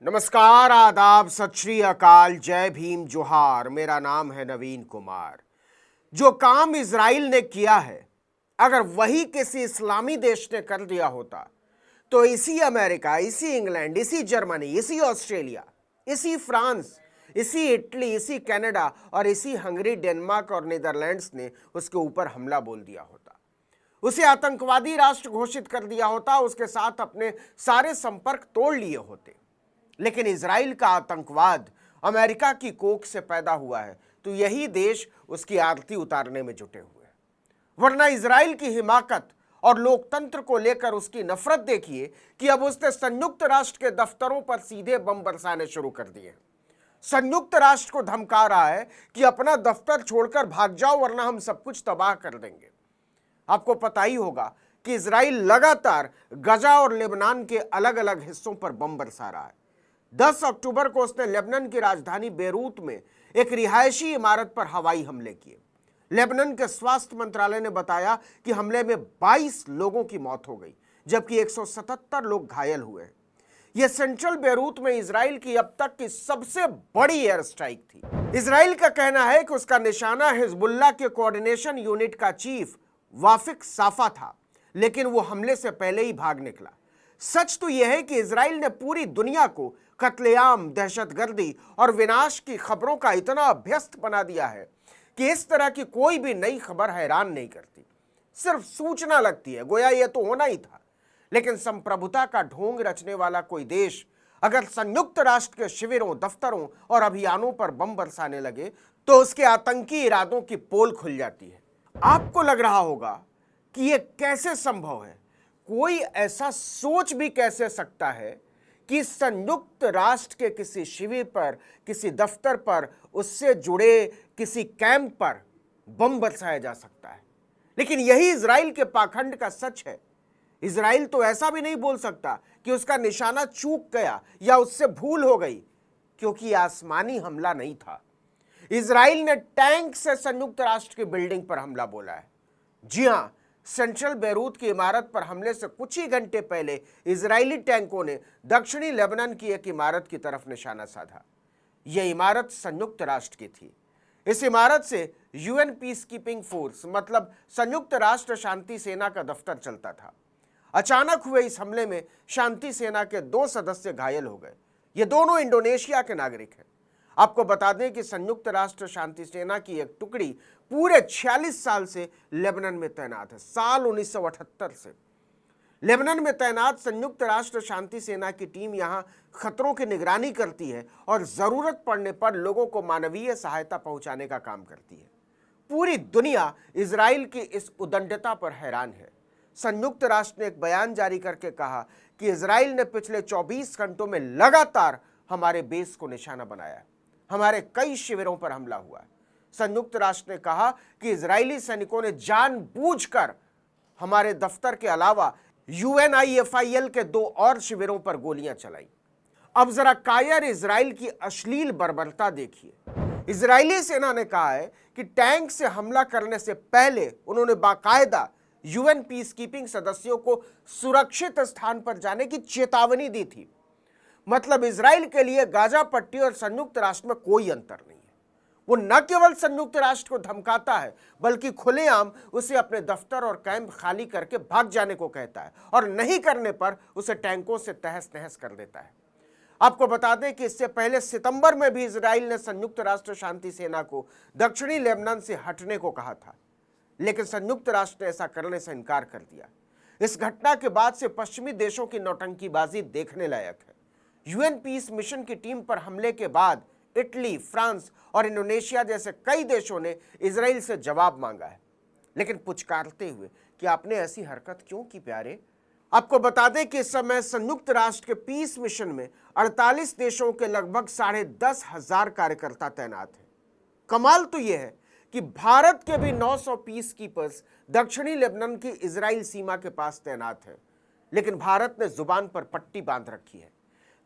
नमस्कार, आदाब, सत श्री अकाल, जय भीम, जोहार। मेरा नाम है नवीन कुमार। जो काम इजराइल ने किया है, अगर वही किसी इस्लामी देश ने कर दिया होता तो इसी अमेरिका, इसी इंग्लैंड, इसी जर्मनी, इसी ऑस्ट्रेलिया, इसी फ्रांस, इसी इटली, इसी कनाडा और इसी हंगरी, डेनमार्क और नीदरलैंड्स ने उसके ऊपर हमला बोल दिया होता, उसे आतंकवादी राष्ट्र घोषित कर दिया होता, उसके साथ अपने सारे संपर्क तोड़ लिए होते। लेकिन इजराइल का आतंकवाद अमेरिका की कोख से पैदा हुआ है, तो यही देश उसकी आरती उतारने में जुटे हुए हैं। वरना इजराइल की हिमाकत और लोकतंत्र को लेकर उसकी नफरत देखिए कि अब उसने संयुक्त राष्ट्र के दफ्तरों पर सीधे बम बरसाने शुरू कर दिए। संयुक्त राष्ट्र को धमका रहा है कि अपना दफ्तर छोड़कर भाग जाओ, वरना हम सब कुछ तबाह कर देंगे। आपको पता ही होगा कि इजराइल लगातार गजा और लेबनान के अलग अलग हिस्सों पर बम बरसा रहा है। 10 अक्टूबर को उसने लेबनान की राजधानी बेरूत में एक रिहायशी इमारत पर हवाई हमले किए। लेबनान के स्वास्थ्य मंत्रालय ने बताया कि हमले में 22 लोगों की मौत हो गई, जबकि 177 लोग घायल हुए हैं। यह सेंट्रल बेरूत में इजराइल की अब तक की सबसे बड़ी एयर स्ट्राइक थी। इजराइल का कहना है कि उसका निशाना हिजबुल्लाह के कोऑर्डिनेशन यूनिट का चीफ वाफिक साफा था, लेकिन वो हमले से पहले ही भाग निकला। सच तो यह है कि इजराइल ने पूरी दुनिया को कत्लेआम, दहशतगर्दी और विनाश की खबरों का इतना अभ्यस्त बना दिया है कि इस तरह की कोई भी नई खबर हैरान नहीं करती, सिर्फ सूचना लगती है, गोया यह तो होना ही था। लेकिन संप्रभुता का ढोंग रचने वाला कोई देश अगर संयुक्त राष्ट्र के शिविरों, दफ्तरों और अभियानों पर बम बरसाने लगे तो उसके आतंकी इरादों की पोल खुल जाती है। आपको लग रहा होगा कि यह कैसे संभव है, कोई ऐसा सोच भी कैसे सकता है कि संयुक्त राष्ट्र के किसी शिविर पर, किसी दफ्तर पर, उससे जुड़े किसी कैंप पर बम बरसाया जा सकता है। लेकिन यही इजराइल के पाखंड का सच है। इजराइल तो ऐसा भी नहीं बोल सकता कि उसका निशाना चूक गया या उससे भूल हो गई, क्योंकि आसमानी हमला नहीं था। इजराइल ने टैंक से संयुक्त राष्ट्र की बिल्डिंग पर हमला बोला है। जी हां, सेंट्रल बेरूत की इमारत पर हमले से कुछ ही घंटे पहले इजरायली टैंकों ने दक्षिणी लेबनान की एक इमारत की तरफ निशाना साधा। यह इमारत संयुक्त राष्ट्र की थी। इस इमारत से यूएन पीस कीपिंग फोर्स मतलब संयुक्त राष्ट्र शांति सेना का दफ्तर चलता था। अचानक हुए इस हमले में शांति सेना के 2 सदस्य घायल हो गए। ये दोनों इंडोनेशिया के नागरिक हैं। आपको बता दें कि संयुक्त राष्ट्र शांति सेना की एक टुकड़ी पूरे 46 साल से लेबनान में तैनात है। साल 1978 से लेबनान में तैनात संयुक्त राष्ट्र शांति सेना की टीम यहां खतरों की निगरानी करती है और जरूरत पड़ने पर लोगों को मानवीय सहायता पहुंचाने का काम करती है। पूरी दुनिया इजराइल की इस उदंडता पर हैरान है। संयुक्त राष्ट्र ने एक बयान जारी करके कहा कि इजराइल ने पिछले 24 घंटों में लगातार हमारे बेस को निशाना बनाया, हमारे कई शिविरों पर हमला हुआ है। संयुक्त राष्ट्र ने कहा कि इजरायली सैनिकों ने जानबूझकर हमारे दफ्तर के अलावा यूएनआईएफआईएल के 2 और शिविरों पर गोलियां चलाई। अब जरा कायर इजराइल की अश्लील बर्बरता देखिए। इजरायली सेना ने कहा है कि टैंक से हमला करने से पहले उन्होंने बाकायदा यूएन पीस कीपिंग सदस्यों को सुरक्षित स्थान पर जाने की चेतावनी दी थी। मतलब इजराइल के लिए गाजा पट्टी और संयुक्त राष्ट्र में कोई अंतर नहीं है। वो न केवल संयुक्त राष्ट्र को धमकाता है, बल्कि खुलेआम उसे अपने दफ्तर और कैंप खाली करके भाग जाने को कहता है और नहीं करने पर उसे टैंकों से तहस नहस कर देता है। आपको बता दें कि इससे पहले सितंबर में भी इजराइल ने संयुक्त राष्ट्र शांति सेना को दक्षिणी लेबनान से हटने को कहा था, लेकिन संयुक्त राष्ट्र ने ऐसा करने से इनकार कर दिया। इस घटना के बाद से पश्चिमी देशों की नौटंकीबाजी देखने लायक है। यूएन पीस मिशन की टीम पर हमले के बाद इटली, फ्रांस और इंडोनेशिया जैसे कई देशों ने इजराइल से जवाब मांगा है, लेकिन पुचकारते हुए कि आपने ऐसी हरकत क्यों की प्यारे। आपको बता दें कि इस समय संयुक्त राष्ट्र के पीस मिशन में 48 देशों के लगभग 10,500 कार्यकर्ता तैनात हैं। कमाल तो यह है कि भारत के भी 900 पीस कीपर्स दक्षिणी लेबनान की इजराइल सीमा के पास तैनात हैं, लेकिन भारत ने जुबान पर पट्टी बांध रखी है।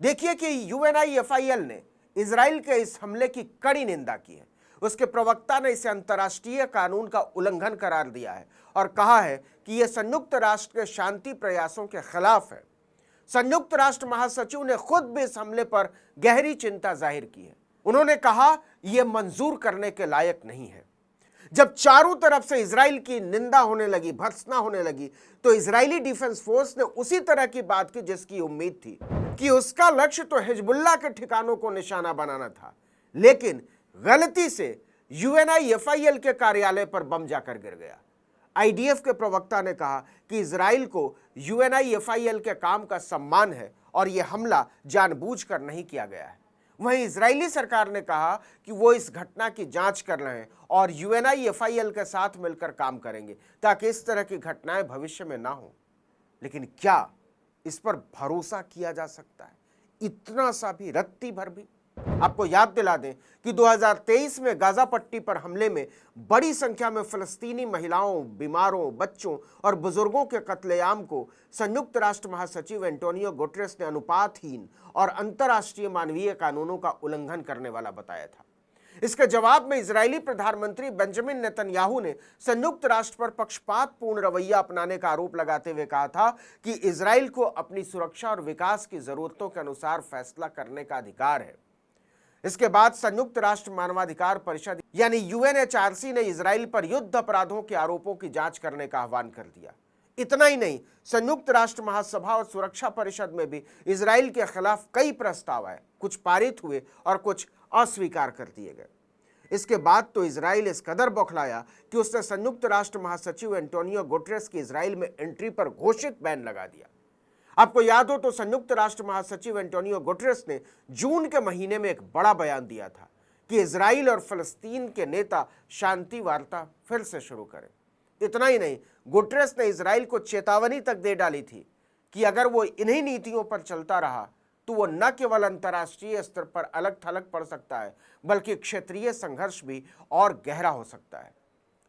देखिए कि यूएनआईएफआईएल ने इजराइल के इस हमले की कड़ी निंदा की है। उसके प्रवक्ता ने इसे अंतर्राष्ट्रीय कानून का उल्लंघन करार दिया है और कहा है कि यह संयुक्त राष्ट्र के शांति प्रयासों के खिलाफ है। संयुक्त राष्ट्र महासचिव ने खुद भी इस हमले पर गहरी चिंता जाहिर की है। उन्होंने कहा यह मंजूर करने के लायक नहीं है। जब चारों तरफ से इजराइल की निंदा होने लगी, भर्त्सना होने लगी, तो इजरायली डिफेंस फोर्स ने उसी तरह की बात की जिसकी उम्मीद थी कि उसका लक्ष्य तो हिजबुल्लाह के ठिकानों को निशाना बनाना था, लेकिन गलती से यूएनआईएफआईएल के कार्यालय पर बम जाकर गिर गया। आईडीएफ के प्रवक्ता ने कहा कि इजराइल को यूएनआईएफआईएल के काम का सम्मान है और यह हमला जानबूझकर नहीं किया गया है। वहीं इजरायली सरकार ने कहा कि वो इस घटना की जांच कर रहे हैं और यूएनआईएफआईएल के साथ मिलकर काम करेंगे ताकि इस तरह की घटनाएं भविष्य में ना हो। लेकिन क्या इस पर भरोसा किया जा सकता है? इतना सा भी, रत्ती भर भी? आपको याद दिला दें कि 2023 में गाजा पट्टी पर हमले में बड़ी संख्या में फलस्तीनी महिलाओं, बीमारों, बच्चों और बुजुर्गों के कत्लेआम को संयुक्त राष्ट्र महासचिव एंटोनियो गुटेरेस ने अनुपातहीन और अंतर्राष्ट्रीय मानवीय कानूनों का उल्लंघन करने वाला बताया था। इसके जवाब में इजरायली प्रधानमंत्री बेंजामिन नेतन्याहू ने संयुक्त राष्ट्र पर पक्षपातपूर्ण रवैया अपनाने का आरोप लगाते हुए कहा था कि इजराइल को अपनी सुरक्षा और विकास की जरूरतों के अनुसार फैसला करने का अधिकार है। इसके बाद संयुक्त राष्ट्र मानवाधिकार परिषद यानी यूएनएचआरसी ने इजराइल पर युद्ध अपराधों के आरोपों की जांच करने का आह्वान कर दिया। इतना ही नहीं, संयुक्त राष्ट्र महासभा और सुरक्षा परिषद में भी इजराइल के खिलाफ कई प्रस्ताव आए, कुछ पारित हुए और कुछ अस्वीकार कर दिए गए। इसके बाद तो इजराइल इस कदर बौखलाया कि उसने संयुक्त राष्ट्र महासचिव एंटोनियो गुटेरेस की इजराइल में एंट्री पर घोषित बैन लगा दिया। आपको याद हो तो संयुक्त राष्ट्र महासचिव एंटोनियो गुटेरेस ने जून के महीने में एक बड़ा बयान दिया था कि इजराइल और फलस्तीन के नेता शांति वार्ता फिर से शुरू करें। इतना ही नहीं, गुटेरेस ने इजराइल को चेतावनी तक दे डाली थी कि अगर वो इन्हीं नीतियों पर चलता रहा तो वो न केवल अंतर्राष्ट्रीय स्तर पर अलग थलग पड़ सकता है, बल्कि क्षेत्रीय संघर्ष भी और गहरा हो सकता है।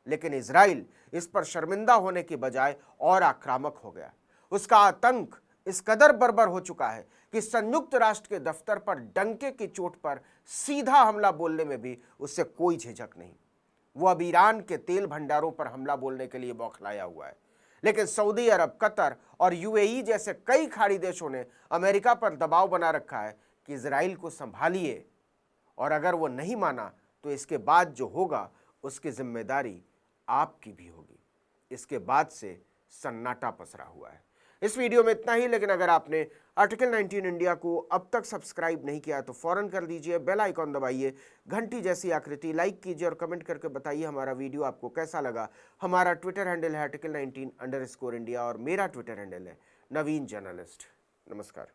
लेकिन इजराइल इस पर शर्मिंदा होने की बजाय और आक्रामक हो गया। उसका आतंक इस कदर बर्बर हो चुका है कि संयुक्त राष्ट्र के दफ्तर पर डंके की चोट पर सीधा हमला बोलने में भी उससे कोई झिझक नहीं। वो अब ईरान के तेल भंडारों पर हमला बोलने के लिए बौखलाया हुआ है। लेकिन सऊदी अरब, कतर और यूएई जैसे कई खाड़ी देशों ने अमेरिका पर दबाव बना रखा है कि इजराइल को संभालिए, और अगर वो नहीं माना तो इसके बाद जो होगा उसकी जिम्मेदारी आपकी भी होगी। इसके बाद से सन्नाटा पसरा हुआ है। इस वीडियो में इतना ही, लेकिन अगर आपने आर्टिकल 19 इंडिया को अब तक सब्सक्राइब नहीं किया तो फौरन कर दीजिए, बेल आइकॉन दबाइए, घंटी जैसी आकृति लाइक कीजिए और कमेंट करके बताइए हमारा वीडियो आपको कैसा लगा। हमारा ट्विटर हैंडल है article19_India और मेरा ट्विटर हैंडल है नवीन जर्नलिस्ट। नमस्कार।